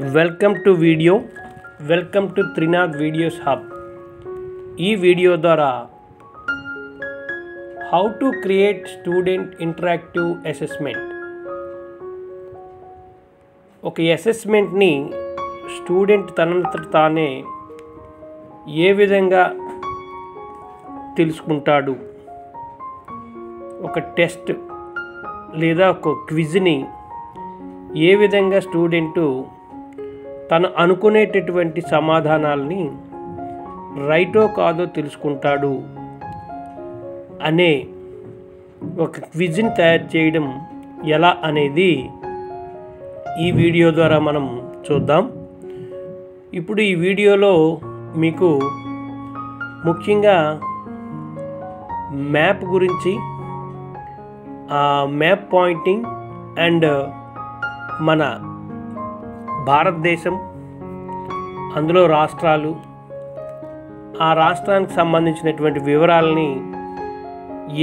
Welcome to video welcome to Trinath videos hub. ఈ video ద్వారా how to create student interactive assessment. ఒక అసెస్మెంట్ని student తనంతట తానే ఏ విధంగా తెలుసుకుంటాడు, ఒక టెస్ట్ లేదా ఒక క్విజ్ని ఏ విధంగా స్టూడెంటు తను అనుకునేటటువంటి సమాధానాలని రైటో కాదో తెలుసుకుంటాడు అనే ఒక క్విజ్ని తయారు చేయడం ఎలా అనేది ఈ వీడియో ద్వారా మనం చూద్దాం. ఇప్పుడు ఈ వీడియోలో మీకు ముఖ్యంగా మ్యాప్ గురించి, మ్యాప్ పాయింటింగ్ అండ్ మన భారతదేశం, అందులో రాష్ట్రాలు, ఆ రాష్ట్రానికి సంబంధించినటువంటి వివరాలని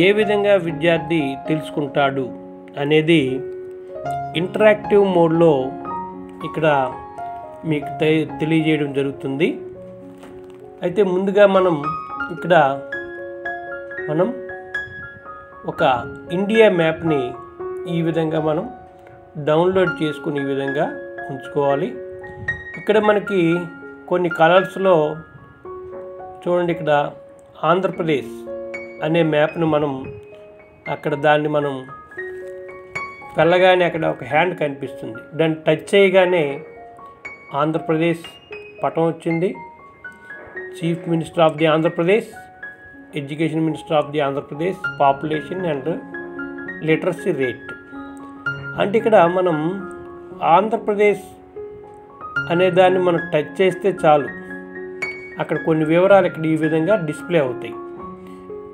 ఏ విధంగా విద్యార్థి తెలుసుకుంటాడు అనేది ఇంటరాక్టివ్ మోడ్లో ఇక్కడ మీకు తెలియజేయడం జరుగుతుంది. అయితే ముందుగా మనం ఒక ఇండియా మ్యాప్ని ఈ విధంగా మనం డౌన్లోడ్ చేసుకుని ఈ విధంగా ఉంచుకోవాలి. ఇక్కడ మనకి కొన్ని కలర్స్లో చూడండి, ఇక్కడ ఆంధ్రప్రదేశ్ అనే మ్యాప్ను మనం దాన్ని మనం వెళ్ళగానే అక్కడ ఒక హ్యాండ్ కనిపిస్తుంది. దాన్ని టచ్ చేయగానే ఆంధ్రప్రదేశ్ పటం వచ్చింది. Chief minister of the Andhra Pradesh, education minister of the Andhra Pradesh, population and literacy rate. అంటే ఇక్కడ మనం ఆంధ్రప్రదేశ్ అనే దాన్ని మనం టచ్ చేస్తే చాలు, అక్కడ కొన్ని వివరాలు ఇక్కడ ఈ విధంగా డిస్ప్లే అవుతాయి.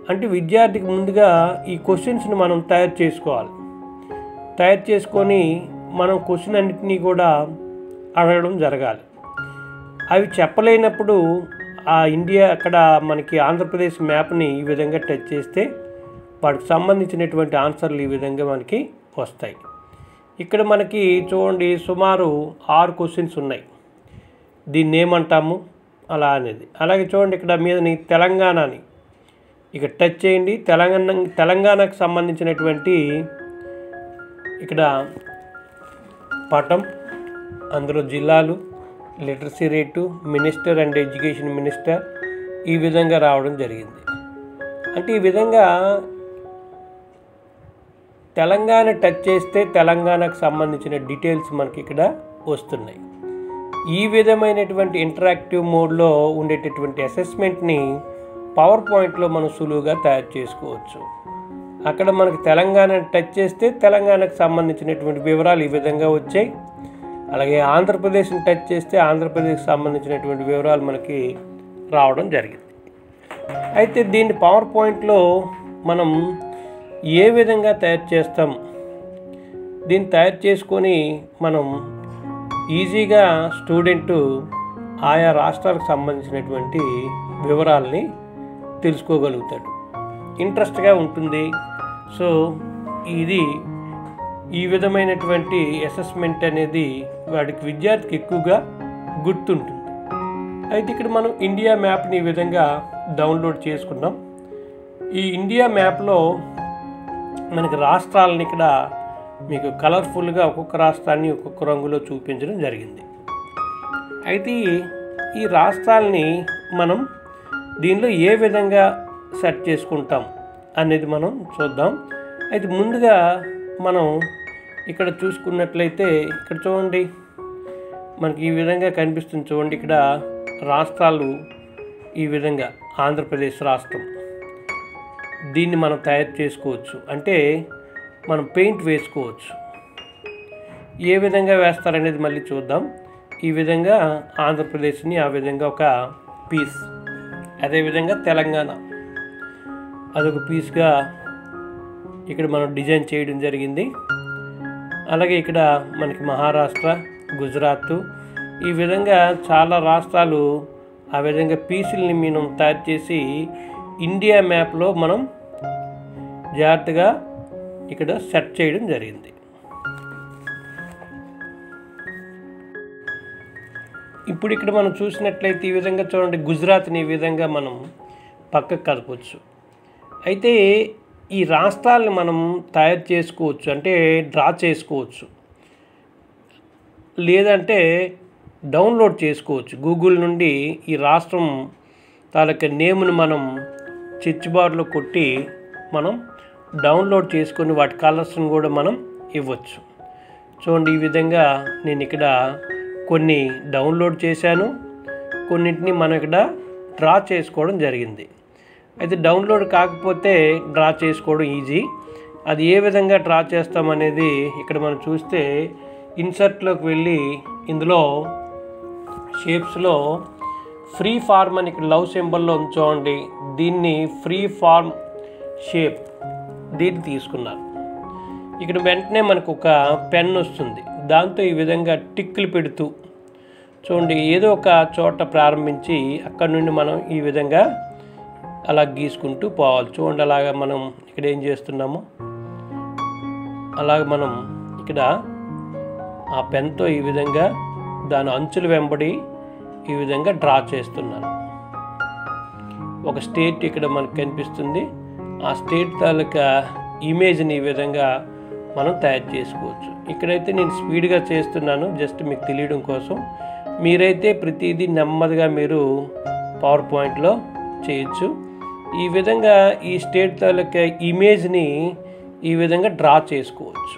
అంటే విద్యార్థికి ముందుగా ఈ క్వశ్చన్స్ని మనం తయారు చేసుకోవాలి. తయారు చేసుకొని మనం క్వశ్చన్ అన్నిటినీ కూడా అడగడం జరగాలి. అవి చెప్పలేనప్పుడు ఆ ఇండియా అక్కడ మనకి ఆంధ్రప్రదేశ్ మ్యాప్ని ఈ విధంగా టచ్ చేస్తే వాటికి సంబంధించినటువంటి ఆన్సర్లు ఈ విధంగా మనకి వస్తాయి. ఇక్కడ మనకి చూడండి సుమారు 6 క్వశ్చన్స్ ఉన్నాయి. దీన్ని ఏమంటాము అలా అనేది. అలాగే చూడండి, ఇక్కడ మీదని తెలంగాణని ఇక్కడ టచ్ చేయండి. తెలంగాణకు సంబంధించినటువంటి ఇక్కడ పటం, అందులో జిల్లాలు, literacy rate, minister and education minister ఈ విధంగా రావడం జరిగింది. అంటే ఈ విధంగా తెలంగాణ టచ్ చేస్తే తెలంగాణకు సంబంధించిన డీటెయిల్స్ మనకి ఇక్కడ వస్తున్నాయి. ఈ విధమైనటువంటి ఇంటరాక్టివ్ మోడ్లో ఉండేటటువంటి అసెస్మెంట్ని పవర్ పాయింట్లో మనం సులువుగా తయారు చేసుకోవచ్చు. అక్కడ మనకి తెలంగాణ టచ్ చేస్తే తెలంగాణకు సంబంధించినటువంటి వివరాలు ఈ విధంగా వచ్చాయి. అలాగే ఆంధ్రప్రదేశ్ని టచ్ చేస్తే ఆంధ్రప్రదేశ్కి సంబంధించినటువంటి వివరాలు మనకి రావడం జరిగింది. అయితే దీన్ని పవర్ పాయింట్లో మనం ఏ విధంగా తయారు చేస్తాం, దీన్ని తయారు చేసుకొని మనం ఈజీగా స్టూడెంటు ఆయా రాష్ట్రాలకు సంబంధించినటువంటి వివరాలని తెలుసుకోగలుగుతాడు. ఇంట్రెస్ట్గా ఉంటుంది. సో ఇది ఈ విధమైనటువంటి అసెస్మెంట్ అనేది విద్యార్థికి ఎక్కువగా గుర్తుంటుంది. అయితే ఇక్కడ మనం ఇండియా మ్యాప్ని ఈ విధంగా డౌన్లోడ్ చేసుకున్నాం. ఈ ఇండియా మ్యాప్లో మనకి రాష్ట్రాలను ఇక్కడ మీకు కలర్ఫుల్గా ఒక్కొక్క రాష్ట్రాన్ని ఒక్కొక్క రంగులో చూపించడం జరిగింది. అయితే ఈ రాష్ట్రాలని మనం దీనిలో ఏ విధంగా సెట్ చేసుకుంటాం అనేది మనం చూద్దాం. అయితే ముందుగా మనం ఇక్కడ చూసుకున్నట్లయితే ఇక్కడ చూడండి, మనకి ఈ విధంగా కనిపిస్తుంది. చూడండి, ఇక్కడ రాష్ట్రాలు ఈ విధంగా ఆంధ్రప్రదేశ్ రాష్ట్రం, దీన్ని మనం తయారు చేసుకోవచ్చు. అంటే మనం పెయింట్ వేసుకోవచ్చు. ఏ విధంగా వేస్తారనేది మళ్ళీ చూద్దాం. ఈ విధంగా ఆంధ్రప్రదేశ్ని ఆ విధంగా ఒక పీస్, అదేవిధంగా తెలంగాణ అదొక పీస్గా ఇక్కడ మనం డిజైన్ చేయడం జరిగింది. అలాగే ఇక్కడ మనకి మహారాష్ట్ర, గుజరాత్ ఈ విధంగా చాలా రాష్ట్రాలు ఆ విధంగా పీసుల్ని మనం తయారు చేసి ఇండియా మ్యాప్లో మనం జాగ్రత్తగా ఇక్కడ సెట్ చేయడం జరిగింది. ఇప్పుడు ఇక్కడ మనం చూసినట్లయితే ఈ విధంగా చూడండి, గుజరాత్ని ఈ విధంగా మనం పక్కకు కదపవచ్చు. అయితే ఈ రాష్ట్రాలను మనం తయారు చేసుకోవచ్చు, అంటే డ్రా చేసుకోవచ్చు, లేదంటే డౌన్లోడ్ చేసుకోవచ్చు. గూగుల్ నుండి ఈ రాష్ట్రం తాలూకా నేమ్ను మనం సెర్చ్ బార్లో కొట్టి మనం డౌన్లోడ్ చేసుకొని వాటి కలర్స్ని కూడా మనం ఇవ్వచ్చు. చూడండి, ఈ విధంగా నేను ఇక్కడ కొన్ని డౌన్లోడ్ చేశాను, కొన్నింటిని మనం ఇక్కడ డ్రా చేసుకోవడం జరిగింది. అయితే డౌన్లోడ్ కాకపోతే డ్రా చేసుకోవడం ఈజీ. అది ఏ విధంగా డ్రా చేస్తామనేది ఇక్కడ మనం చూస్తే ఇన్సర్ట్లోకి వెళ్ళి ఇందులో షేప్స్లో ఫ్రీ ఫార్మ్ అని ఇక్కడ లవ్ సింబల్లో ఉంచోండి. దీన్ని ఫ్రీ ఫార్మ్ షేప్ దీన్ని తీసుకున్నాను. ఇక్కడ వెంటనే మనకు ఒక పెన్ వస్తుంది. దాంతో ఈ విధంగా టిక్కులు పెడుతూ చూడండి, ఏదో ఒక చోట ప్రారంభించి అక్కడ నుండి మనం ఈ విధంగా అలా గీసుకుంటూ పోవాలి. చూడండి, అలాగా మనం ఇక్కడ ఏం చేస్తున్నామో అలాగ మనం ఇక్కడ ఆ పెన్తో ఈ విధంగా దాని అంచులు వెంబడి ఈ విధంగా డ్రా చేస్తున్నాను. ఒక స్టేట్ ఇక్కడ మనకు కనిపిస్తుంది. ఆ స్టేట్ తాలూకా ఇమేజ్ని ఈ విధంగా మనం తయారు చేసుకోవచ్చు. ఇక్కడైతే నేను స్పీడ్గా చేస్తున్నాను, జస్ట్ మీకు తెలియడం కోసం. మీరైతే ప్రతిదీ నెమ్మదిగా మీరు పవర్ పాయింట్లో చేయొచ్చు. ఈ విధంగా ఈ స్టేట్ తాలూకా ఇమేజ్ని ఈ విధంగా డ్రా చేసుకోవచ్చు.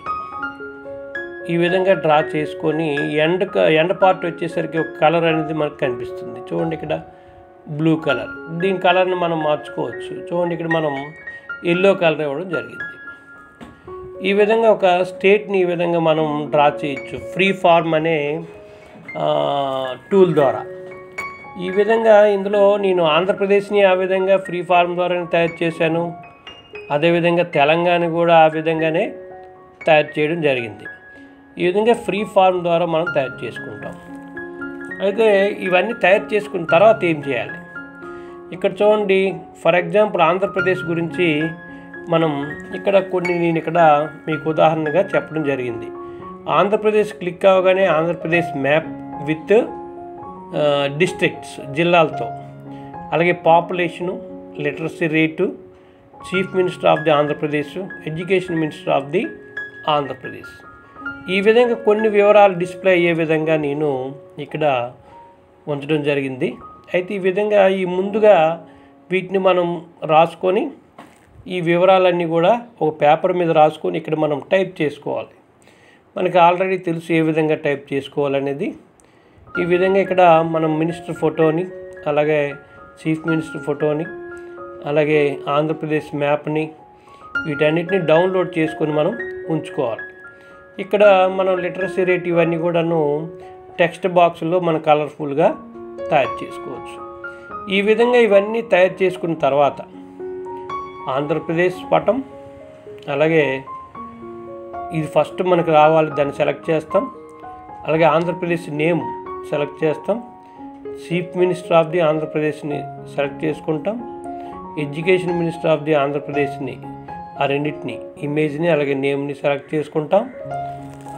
ఈ విధంగా డ్రా చేసుకొని ఎండ్ పార్ట్ వచ్చేసరికి ఒక కలర్ అనేది మనకు కనిపిస్తుంది. చూడండి, ఇక్కడ బ్లూ కలర్, దీని కలర్ని మనం మార్చుకోవచ్చు. చూడండి, ఇక్కడ మనం ఎల్లో కలర్ ఇవ్వడం జరిగింది. ఈ విధంగా ఒక స్టేట్ని ఈ విధంగా మనం డ్రా చేయొచ్చు ఫ్రీ ఫార్మ్ అనే టూల్ ద్వారా. ఈ విధంగా ఇందులో నేను ఆంధ్రప్రదేశ్ని ఆ విధంగా ఫ్రీ ఫార్మ్ ద్వారానే తయారు చేశాను. అదేవిధంగా తెలంగాణ కూడా ఆ విధంగానే తయారు చేయడం జరిగింది. ఈ విధంగా ఫ్రీ ఫార్మ్ ద్వారా మనం తయారు చేసుకుంటాం. అయితే ఇవన్నీ తయారు చేసుకున్న తర్వాత ఏం చేయాలి? ఇక్కడ చూడండి, ఫర్ ఎగ్జాంపుల్ ఆంధ్రప్రదేశ్ గురించి మనం ఇక్కడ నేను ఇక్కడ మీకు ఉదాహరణగా చెప్పడం జరిగింది. ఆంధ్రప్రదేశ్ క్లిక్ అవ్వగానే ఆంధ్రప్రదేశ్ మ్యాప్ విత్ డిస్ట్రిక్ట్స్, జిల్లాలతో, అలాగే population, literacy rate, chief minister of the Andhra Pradesh, education minister of the Andhra Pradesh, ఈ విధంగా కొన్ని వివరాలు డిస్ప్లే అయ్యే విధంగా నేను ఇక్కడ ఉంచడం జరిగింది. అయితే ఈ విధంగా ముందుగా వీటిని మనం రాసుకొని ఈ వివరాలన్నీ కూడా ఒక పేపర్ మీద రాసుకొని ఇక్కడ మనం టైప్ చేసుకోవాలి. మనకి ఆల్రెడీ తెలుసు ఏ విధంగా టైప్ చేసుకోవాలనేది. ఈ విధంగా ఇక్కడ మనం మినిస్టర్ ఫోటోని, అలాగే చీఫ్ మినిస్టర్ ఫోటోని, అలాగే ఆంధ్రప్రదేశ్ మ్యాప్ని, వీటన్నిటిని డౌన్లోడ్ చేసుకొని మనం ఉంచుకోవాలి. ఇక్కడ మనం లిటరసీ రేట్ ఇవన్నీ కూడాను టెక్స్ట్ బాక్స్లో మనం కలర్ఫుల్గా తయారు చేసుకోవచ్చు. ఈ విధంగా ఇవన్నీ తయారు చేసుకున్న తర్వాత ఆంధ్రప్రదేశ్ పటం, అలాగే ఇది ఫస్ట్ మనకు రావాలి, దాన్ని సెలెక్ట్ చేస్తాం. అలాగే ఆంధ్రప్రదేశ్ నేమ్ సెలెక్ట్ చేస్తాం. చీఫ్ మినిస్టర్ ఆఫ్ ది ఆంధ్రప్రదేశ్ని సెలెక్ట్ చేసుకుంటాం. ఎడ్యుకేషన్ మినిస్టర్ ఆఫ్ ది ఆంధ్రప్రదేశ్ని, ఆ రెండింటిని ఇమేజ్ని అలాగే నేమ్ని సెలెక్ట్ చేసుకుంటాం.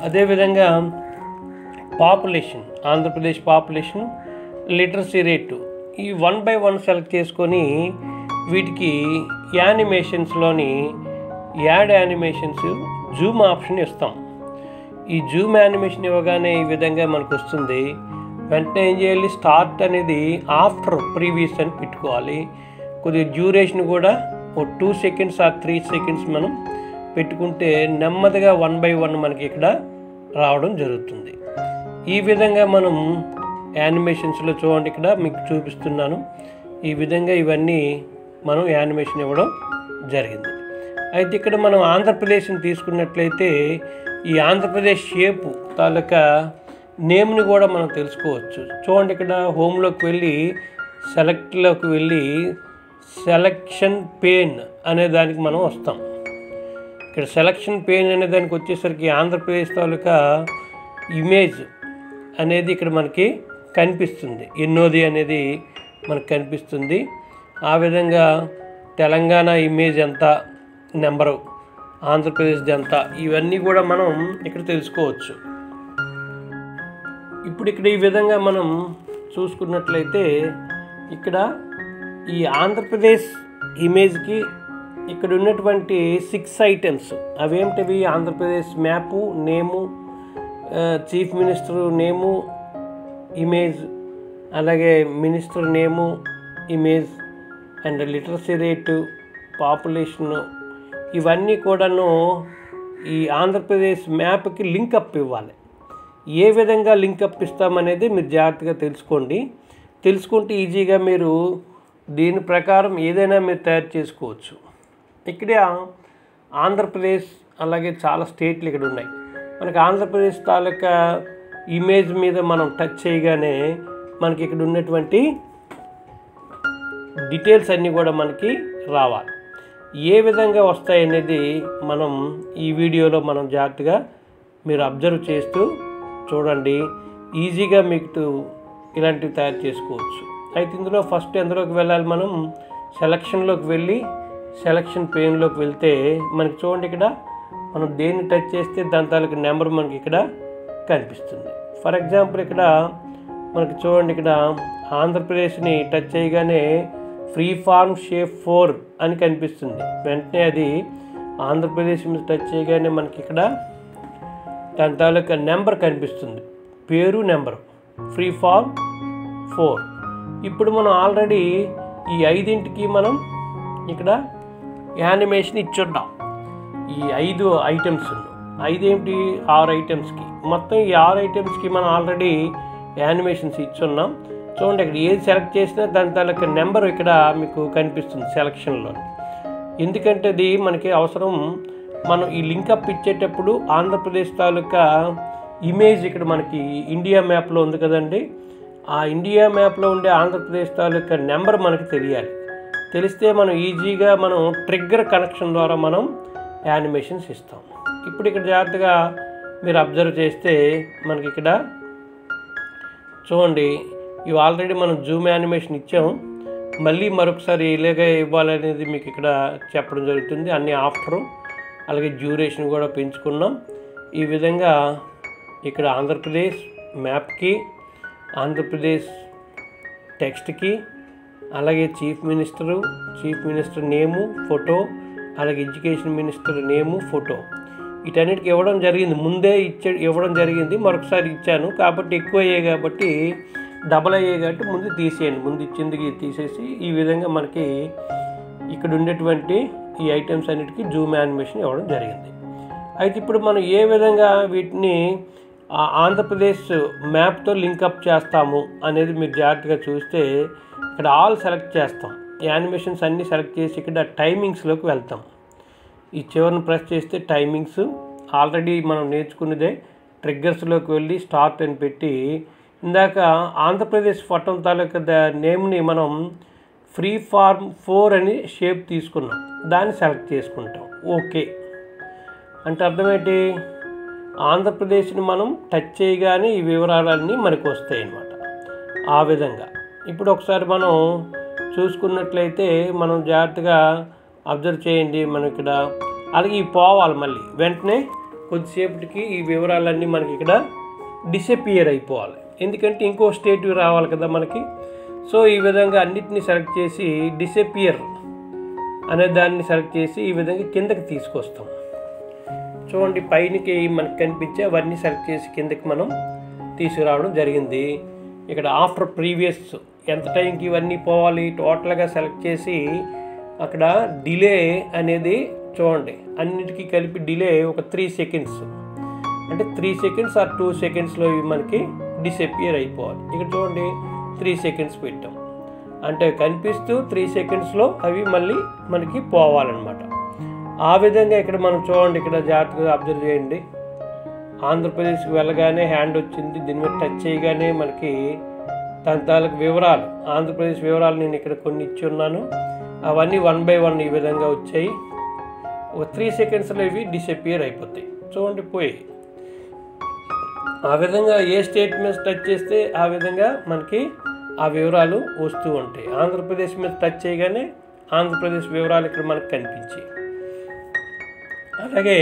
అదేవిధంగా population, Andhra Pradesh population, literacy rate, ఈ 1 by 1 సెలెక్ట్ చేసుకొని వీటికి యానిమేషన్స్లోని యాడ్ యానిమేషన్స్ జూమ్ ఆప్షన్ ఇస్తాం. ఈ జూమ్ యానిమేషన్ ఇవ్వగానే ఈ విధంగా మనకు వస్తుంది. వెంటనే ఏం చేయాలి, స్టార్ట్ అనేది ఆఫ్టర్ ప్రీవియస్ అని పెట్టుకోవాలి. కొద్దిగా డ్యూరేషన్ కూడా ఓ 2 seconds or 3 seconds మనం పెట్టుకుంటే నెమ్మదిగా 1 by 1 మనకి ఇక్కడ రావడం జరుగుతుంది. ఈ విధంగా మనం యానిమేషన్స్లో చూడండి, ఇక్కడ మీకు చూపిస్తున్నాను. ఈ విధంగా ఇవన్నీ మనం యానిమేషన్ ఇవ్వడం జరిగింది. అయితే ఇక్కడ మనం ఆంధ్రప్రదేశ్ని తీసుకున్నట్లయితే ఈ ఆంధ్రప్రదేశ్ షేపు తాలూకా నేమ్ని కూడా మనం తెలుసుకోవచ్చు. చూడండి, ఇక్కడ హోమ్లోకి వెళ్ళి సెలెక్ట్లోకి వెళ్ళి సెలక్షన్ పేన్ అనే దానికి మనం వస్తాం. ఇక్కడ సెలక్షన్ పేన్ అనే దానికి వచ్చేసరికి ఆంధ్రప్రదేశ్ తాలూకా ఇమేజ్ అనేది ఇక్కడ మనకి కనిపిస్తుంది. ఎన్నోది అనేది మనకు కనిపిస్తుంది. ఆ విధంగా తెలంగాణ ఇమేజ్ ఎంత, నెంబరు, ఆంధ్రప్రదేశ్ది ఎంత, ఇవన్నీ కూడా మనం ఇక్కడ తెలుసుకోవచ్చు. ఇప్పుడు ఇక్కడ ఈ విధంగా మనం చూసుకున్నట్లయితే ఇక్కడ ఈ ఆంధ్రప్రదేశ్ ఇమేజ్కి ఇక్కడ ఉన్నటువంటి 6 ఐటమ్స్ అవేమిటివి? ఆంధ్రప్రదేశ్ మ్యాపు, నేము, చీఫ్ మినిస్టర్ నేము, ఇమేజ్, అలాగే minister name, image and literacy rate, population, ఇవన్నీ కూడాను ఈ ఆంధ్రప్రదేశ్ మ్యాప్కి లింకప్ ఇవ్వాలి. ఏ విధంగా లింకప్ ఇస్తామనేది మీరు జాగ్రత్తగా తెలుసుకుంటే ఈజీగా మీరు దీని ప్రకారం ఏదైనా మీరు తయారు చేసుకోవచ్చు. ఇక్కడ ఆంధ్రప్రదేశ్ అలాగే చాలా స్టేట్లు ఇక్కడ ఉన్నాయి. మనకి ఆంధ్రప్రదేశ్ తాలూకా ఇమేజ్ మీద మనం టచ్ చేయగానే మనకి ఇక్కడ ఉన్నటువంటి డీటెయిల్స్ అన్నీ కూడా మనకి రావాలి. ఏ విధంగా వస్తాయి అనేది మనం ఈ వీడియోలో మనం జాగ్రత్తగా మీరు అబ్జర్వ్ చేస్తూ చూడండి. ఈజీగా మీకు ఇలాంటివి తయారు చేసుకోవచ్చు. అయితే ఇందులో ఫస్ట్ ఎందులోకి వెళ్ళాలి? మనం సెలక్షన్లోకి వెళ్ళి సెలక్షన్ పెయిన్లోకి వెళ్తే మనకి చూడండి, ఇక్కడ మనం దేన్ని టచ్ చేస్తే దాని తాలూకు నెంబర్ మనకి ఇక్కడ కనిపిస్తుంది. ఫర్ ఎగ్జాంపుల్ ఇక్కడ మనకి చూడండి, ఇక్కడ ఆంధ్రప్రదేశ్ని టచ్ చేయగానే ఫ్రీ ఫార్మ్ షేప్ 4 అని కనిపిస్తుంది. వెంటనే అది ఆంధ్రప్రదేశ్ మీద టచ్ చేయగానే మనకి ఇక్కడ దాని తాలూకా నెంబర్ కనిపిస్తుంది, పేరు నెంబరు, ఫ్రీ ఫార్మ్ 4. ఇప్పుడు మనం ఆల్రెడీ ఈ 5ంటికి మనం ఇక్కడ యానిమేషన్ ఇచ్చున్నాం. ఈ 5 ఐటమ్స్ 5 ఏమిటి? 6 ఐటమ్స్కి, మొత్తం ఈ 6 ఐటమ్స్కి మనం ఆల్రెడీ యానిమేషన్స్ ఇచ్చున్నాం. చూడండి, ఇక్కడ ఏది సెలెక్ట్ చేసినా దాని తాలూకా నెంబర్ ఇక్కడ మీకు కనిపిస్తుంది సెలక్షన్లో. ఎందుకంటే అది మనకి అవసరం. మనం ఈ లింకప్ ఇచ్చేటప్పుడు ఆంధ్రప్రదేశ్ తాలూకా ఇమేజ్ ఇక్కడ మనకి ఇండియా మ్యాప్లో ఉంది కదండి, ఆ ఇండియా మ్యాప్లో ఉండే ఆంధ్రప్రదేశ్ తాలూకా నెంబర్ మనకి తెలిస్తే మనం ఈజీగా మనం ట్రిగ్గర్ కనెక్షన్ ద్వారా మనం యానిమేషన్స్ ఇస్తాం. ఇప్పుడు ఇక్కడ జాగ్రత్తగా మీరు అబ్జర్వ్ చేస్తే మనకి ఇక్కడ చూడండి, ఇవి ఆల్రెడీ మనం జూమ్ యానిమేషన్ ఇచ్చాము. మళ్ళీ మరొకసారి ఇలాగే ఇవ్వాలనేది మీకు ఇక్కడ చెప్పడం జరుగుతుంది. అన్ని ఆఫ్టర్, అలాగే డ్యూరేషన్ కూడా పెంచుకున్నాం. ఈ విధంగా ఇక్కడ ఆంధ్రప్రదేశ్ మ్యాప్కి, ఆంధ్రప్రదేశ్ టెక్స్ట్కి, అలాగే చీఫ్ మినిస్టర్ నేము, ఫోటో, అలాగే ఎడ్యుకేషన్ మినిస్టర్ నేము, ఫోటో, వీటన్నిటికి ఇవ్వడం జరిగింది. ముందే ఇవ్వడం జరిగింది, మరొకసారి ఇచ్చాను. కాబట్టి ఎక్కువ అయ్యాయి కాబట్టి డబల్ అయ్యాయి కాబట్టి ముందు తీసేయండి. ముందు ఇచ్చింది తీసేసి ఈ విధంగా మనకి ఇక్కడ ఉండేటువంటి ఈ ఐటమ్స్ అన్నిటికీ జూమ్ యానిమేషన్ ఇవ్వడం జరిగింది. అయితే ఇప్పుడు మనం ఏ విధంగా వీటిని ఆంధ్రప్రదేశ్ మ్యాప్తో లింకప్ చేస్తాము అనేది మీరు జాగ్రత్తగా చూస్తే ఇక్కడ ఆల్ సెలెక్ట్ చేస్తాం. యానిమేషన్స్ అన్నీ సెలెక్ట్ చేసి ఇక్కడ టైమింగ్స్లోకి వెళ్తాం. ఈ చివరిని ప్రెస్ చేస్తే టైమింగ్స్ ఆల్రెడీ మనం నేర్చుకున్నదే. ట్రిగ్గర్స్లోకి వెళ్ళి స్టార్ట్ అని పెట్టి ఇందాక ఆంధ్రప్రదేశ్ పట్టణం తాలూకా నేమ్ని మనం ఫ్రీ ఫార్మ్ 4 అని షేప్ తీసుకున్నాం, దాన్ని సెలెక్ట్ చేసుకుంటాం. ఓకే అంటే అర్థమేంటి? ఆంధ్రప్రదేశ్ని మనం టచ్ చేయగానే ఈ వివరాలన్నీ మనకు వస్తాయి అన్నమాట. ఆ విధంగా ఇప్పుడు ఒకసారి మనం చూసుకున్నట్లయితే మనం జాగ్రత్తగా అబ్జర్వ్ చేయండి. మనం ఇక్కడ అలాగే పోవాలి, మళ్ళీ వెంటనే కొద్దిసేపటికి ఈ వివరాలన్నీ మనకి ఇక్కడ డిసపియర్ అయిపోవాలి. ఎందుకంటే ఇంకో స్టేట్ రావాలి కదా మనకి. సో ఈ విధంగా అన్నిటినీ సెలెక్ట్ చేసి డిసపియర్ అనే దాన్ని సెలెక్ట్ చేసి ఈ విధంగా కిందకి తీసుకొస్తాం. చూడండి, పైనకి మనకు కనిపించే అవన్నీ సెలెక్ట్ చేసి కిందకి మనం తీసుకురావడం జరిగింది. ఇక్కడ ఆఫ్టర్ ప్రీవియస్ ఎంత టైంకి ఇవన్నీ పోవాలి టోటల్గా సెలెక్ట్ చేసి అక్కడ డిలే అనేది చూడండి, అన్నిటికీ కలిపి డిలే ఒక 3 సెకండ్స్, అంటే 3 సెకండ్స్ ఆర్ 2 సెకండ్స్లో ఇవి మనకి డిసపియర్ అయిపోవాలి. ఇక్కడ చూడండి 3 సెకండ్స్ పెట్టాం అంటే కనిపిస్తూ 3 సెకండ్స్లో అవి మళ్ళీ మనకి పోవాలన్నమాట. ఆ విధంగా ఇక్కడ మనం చూడండి, ఇక్కడ జాగ్రత్తగా అబ్జర్వ్ చేయండి. ఆంధ్రప్రదేశ్కి వెళ్ళగానే హ్యాండ్ వచ్చింది, దీని మీద టచ్ చేయగానే మనకి దాని తాలూకు వివరాలు, ఆంధ్రప్రదేశ్ వివరాలు నేను ఇక్కడ కొన్ని ఇచ్చి ఉన్నాను. అవన్నీ 1 by 1 ఈ విధంగా వచ్చాయి. ఒక 3 సెకండ్స్లో ఇవి డిసపియర్ అయిపోతాయి. చూడండి పోయి. ఆ విధంగా ఏ స్టేట్ మీద టచ్ చేస్తే ఆ విధంగా మనకి ఆ వివరాలు వస్తూ ఉంటాయి. ఆంధ్రప్రదేశ్ మీద టచ్ చేయగానే ఆంధ్రప్రదేశ్ వివరాలు ఇక్కడ మనకు కనిపించాయి. అలాగే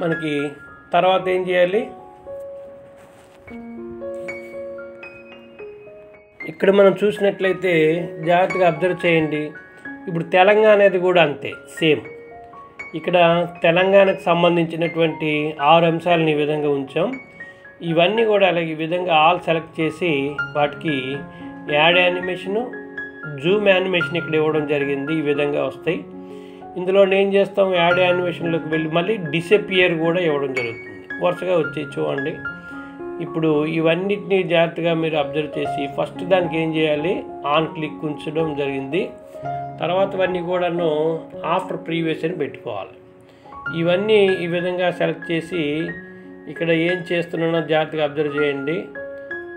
మనకి తర్వాత ఏం చేయాలి? ఇక్కడ మనం చూసినట్లయితే జాగ్రత్తగా అబ్జర్వ్ చేయండి. ఇప్పుడు తెలంగాణది కూడా అంతే సేమ్. ఇక్కడ తెలంగాణకు సంబంధించినటువంటి 6 అంశాలను ఈ విధంగా ఉంచాం. ఇవన్నీ కూడా అలాగే ఈ విధంగా ఆల్ సెలెక్ట్ చేసి వాటికి యాడ్ యానిమేషను, జూమ్ యానిమేషన్ ఇక్కడ ఇవ్వడం జరిగింది. ఈ విధంగా వస్తాయి. ఇందులో ఏం చేస్తాం, యాడ్ యానిమేషన్లోకి వెళ్ళి మళ్ళీ డిసపియర్ కూడా ఇవ్వడం జరుగుతుంది. వరుసగా వచ్చి చూడండి. ఇప్పుడు ఇవన్నిటిని జాగ్రత్తగా మీరు అబ్జర్వ్ చేసి ఫస్ట్ దానికి ఏం చేయాలి, ఆన్ క్లిక్ ఉంచడం జరిగింది. తర్వాతవన్నీ కూడాను ఆఫ్టర్ ప్రీవియస్ అని పెట్టుకోవాలి. ఇవన్నీ ఈ విధంగా సెలెక్ట్ చేసి ఇక్కడ ఏం చేస్తున్నానో జాగ్రత్తగా అబ్జర్వ్ చేయండి.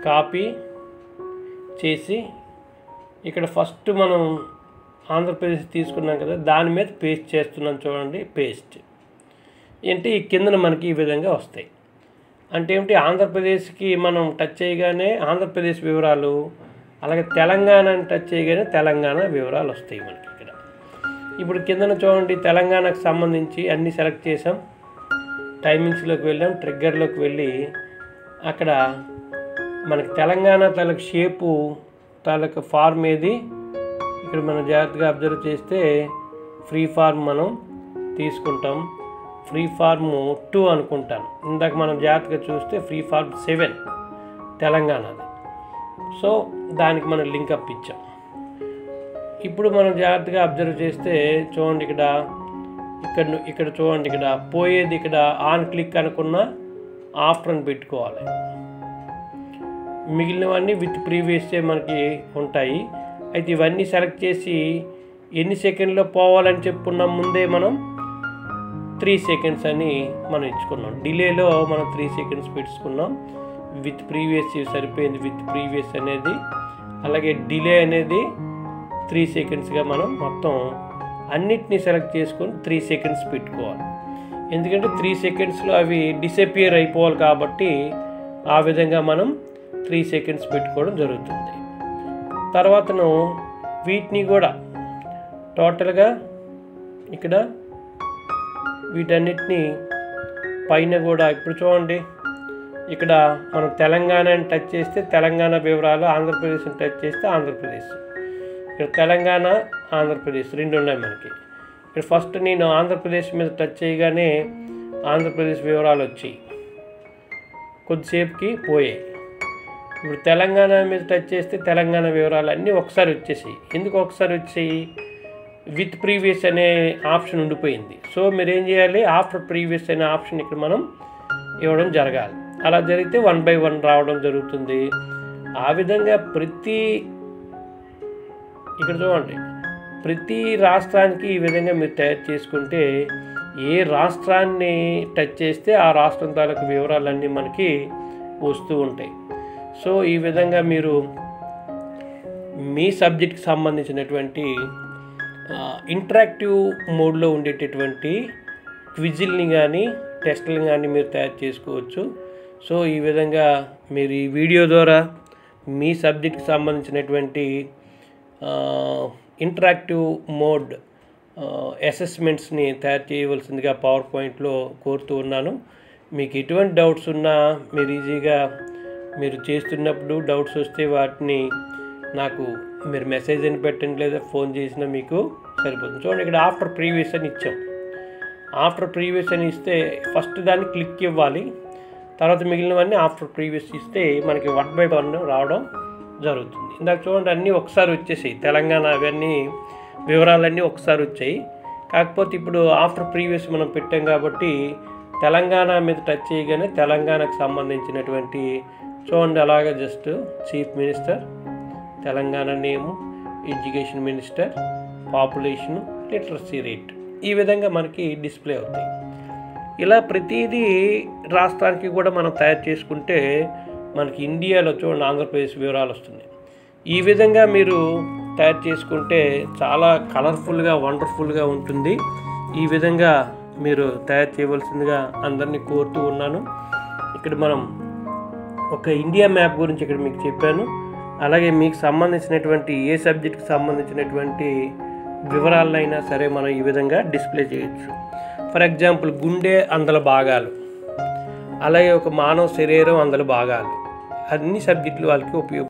కాపీ చేసి ఇక్కడ ఫస్ట్ మనం ఆంధ్రప్రదేశ్ తీసుకున్నాం కదా, దాని మీద పేస్ట్ చేస్తున్నాం చూడండి. పేస్ట్ అంటే ఈ కిందన మనకి ఈ విధంగా వస్తాయి. అంటే ఏమిటి, ఆంధ్రప్రదేశ్కి మనం టచ్ చేయగానే ఆంధ్రప్రదేశ్ వివరాలు, అలాగే తెలంగాణని టచ్ చేయగానే తెలంగాణ వివరాలు వస్తాయి మనకి ఇక్కడ. ఇప్పుడు కిందన చూడండి, తెలంగాణకు సంబంధించి అన్నీ సెలెక్ట్ చేసాం. టైమింగ్స్లోకి వెళ్ళాం, ట్రిగ్గర్లోకి వెళ్ళి అక్కడ మనకి తెలంగాణ తాలూకు షేపు తాలూకు ఫార్మ్ ఏది ఇక్కడ మనం జాగ్రత్తగా అబ్జర్వ్ చేస్తే ఫ్రీ ఫార్మ్ మనం తీసుకుంటాం. ఫ్రీ ఫార్మ్ 2 అనుకుంటాను. ఇందాక మనం జాగ్రత్తగా చూస్తే ఫ్రీ ఫార్మ్ 7 తెలంగాణది. సో దానికి మనం లింకప్ ఇచ్చాం. ఇప్పుడు మనం జాగ్రత్తగా అబ్జర్వ్ చేస్తే చూడండి, ఇక్కడ చూడండి, ఇక్కడ పోయేది ఇక్కడ ఆన్ క్లిక్ అనుకున్న ఆఫ్టర్ అని పెట్టుకోవాలి. మిగిలినవన్నీ విత్ ప్రీవియస్సే మనకి ఉంటాయి. అయితే ఇవన్నీ సెలెక్ట్ చేసి ఎన్ని సెకండ్లో పోవాలని చెప్పుకున్నాం, ముందే మనం 3 సెకండ్స్ అని మనం ఇచ్చుకున్నాం. డిలేలో మనం 3 సెకండ్స్ పెట్టుకున్నాం. విత్ ప్రీవియస్ సరిపోయింది, విత్ ప్రీవియస్ అనేది. అలాగే డిలే అనేది 3 సెకండ్స్గా మనం మొత్తం అన్నిటినీ సెలెక్ట్ చేసుకొని 3 సెకండ్స్ పెట్టుకోవాలి. ఎందుకంటే 3 సెకండ్స్లో అవి డిసపియర్ అయిపోవాలి కాబట్టి ఆ విధంగా మనం 3 సెకండ్స్ పెట్టుకోవడం జరుగుతుంది. తర్వాతను వీటిని కూడా టోటల్గా ఇక్కడ వీటన్నిటిని పైన కూడా ఇప్పుడు చూడండి, ఇక్కడ మనం తెలంగాణని టచ్ చేస్తే తెలంగాణ వివరాలు, ఆంధ్రప్రదేశ్ని టచ్ చేస్తే ఆంధ్రప్రదేశ్. ఇక్కడ తెలంగాణ, ఆంధ్రప్రదేశ్ 2 ఉన్నాయి మనకి. ఇక్కడ ఫస్ట్ నేను ఆంధ్రప్రదేశ్ మీద టచ్ చేయగానే ఆంధ్రప్రదేశ్ వివరాలు వచ్చాయి, కొద్దిసేపుకి పోయాయి. ఇప్పుడు తెలంగాణ మీద టచ్ చేస్తే తెలంగాణ వివరాలు అన్నీ ఒకసారి వచ్చేసాయి. ఎందుకు ఒకసారి వచ్చాయి, విత్ ప్రీవియస్ అనే ఆప్షన్ ఉండిపోయింది. సో మీరు ఏం చేయాలి, ఆఫ్టర్ ప్రీవియస్ అనే ఆప్షన్ ఇక్కడ మనం ఇవ్వడం జరగాలి. అలా జరిగితే 1 by 1 రావడం జరుగుతుంది. ఆ విధంగా ఇక్కడ చూడండి, ప్రతి రాష్ట్రానికి ఈ విధంగా మీరు తయారు చేసుకుంటే ఏ రాష్ట్రాన్ని టచ్ చేస్తే ఆ రాష్ట్రం తాలూకు వివరాలన్నీ మనకి వస్తూ ఉంటాయి. సో ఈ విధంగా మీరు మీ సబ్జెక్ట్కి సంబంధించినటువంటి ఇంటరాక్టివ్ మోడ్లో ఉండేటటువంటి క్విజ్ల్ని కానీ టెస్టులను కానీ మీరు తయారు చేసుకోవచ్చు. సో ఈ విధంగా మీరు ఈ వీడియో ద్వారా మీ సబ్జెక్ట్కి సంబంధించినటువంటి ఇంటరాక్టివ్ మోడ్ అసెస్మెంట్స్ని తయారు చేయవలసిందిగా పవర్ పాయింట్లో కోరుతూ ఉన్నాను. మీకు ఎటువంటి డౌట్స్ ఉన్నా మీరు ఈజీగా మీరు చేస్తున్నప్పుడు డౌట్స్ వస్తే వాటిని నాకు మీరు మెసేజ్ అని పెట్టండి, లేదా ఫోన్ చేసినా మీకు సరిపోతుంది. చూడండి, ఇక్కడ ఆఫ్టర్ ప్రీవియస్ అని ఇచ్చాం. ఆఫ్టర్ ప్రీవియస్ అని ఇస్తే ఫస్ట్ దాన్ని క్లిక్ ఇవ్వాలి, తర్వాత మిగిలినవన్నీ ఆఫ్టర్ ప్రీవియస్ ఇస్తే మనకి 1 by 1 రావడం జరుగుతుంది. ఇందాక చూడండి, అన్నీ ఒకసారి వచ్చేసాయి. తెలంగాణ అవన్నీ వివరాలన్నీ ఒకసారి వచ్చాయి. కాకపోతే ఇప్పుడు ఆఫ్టర్ ప్రీవియస్ మనం పెట్టాం కాబట్టి తెలంగాణ మీద టచ్ చేయగానే తెలంగాణకు సంబంధించినటువంటి చూడండి, అలాగే just chief minister, Telangana name, education minister, population, literacy rate, ఈ విధంగా మనకి డిస్ప్లే అవుతాయి. ఇలా ప్రతిదీ రాష్ట్రానికి కూడా మనం తయారు చేసుకుంటే మనకి ఇండియాలో చూడండి ఆంధ్రప్రదేశ్ వివరాలు వస్తుంది. ఈ విధంగా మీరు తయారు చేసుకుంటే చాలా కలర్ఫుల్గా, వండర్ఫుల్గా ఉంటుంది. ఈ విధంగా మీరు తయారు చేయవలసిందిగా అందరినీ కోరుతూ ఉన్నాను. ఇక్కడ మనం ఒక ఇండియా మ్యాప్ గురించి ఇక్కడ మీకు చెప్పాను. అలాగే మీకు సంబంధించినటువంటి ఏ సబ్జెక్ట్కి సంబంధించినటువంటి వివరాలైనా సరే మనం ఈ విధంగా డిస్ప్లే చేయొచ్చు. ఫర్ ఎగ్జాంపుల్ గుండె అందల భాగాలు, అలాగే ఒక మానవ శరీరం అందల భాగాలు, అన్ని సబ్జెక్టులు వాళ్ళకి ఉపయోగం.